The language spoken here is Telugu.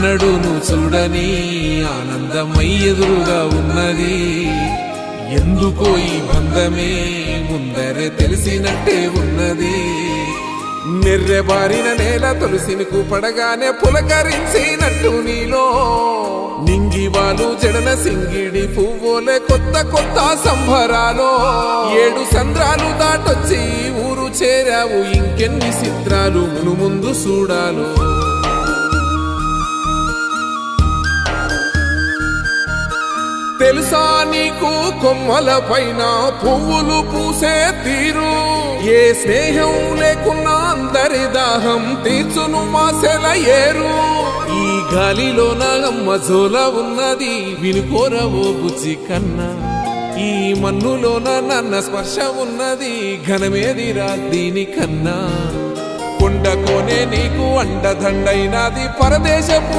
ఎన్నడూను చూడని ఆనందమై ఎదురుగా ఉన్నది ఎందుకో ఈ బంధమే ముందరే తెలిసినట్టే ఉన్నది నెర్రెబారిన నేల తులసిని కూపడగానే పులకరించినట్టు నీలో నింగివాలు జడన సింగిడి పువ్వులే కొత్త కొత్త సంభరాలో 7 సంద్రాలు దాటొచ్చి ఊరు చేరావు ఇంకెన్ని చిత్రాలు మును ముందు చూడాలో తెలుసా నీకు కొమ్మల పైన పువ్వులు పూసే తీరు ఏ స్నేహం లేకున్నా అందరి దాహం తీర్చును మాసెల ఏరు ఈ గాలిలో నా అమ్మ జోల ఉన్నది వినుకోరవో బుజ్జి కన్నా ఈ మన్నులోన నన్న స్పర్శ ఉన్నది ఘనమేదిరా దీనికన్నా కొండ కోనే నీకు అండదండైనది పరదేశపు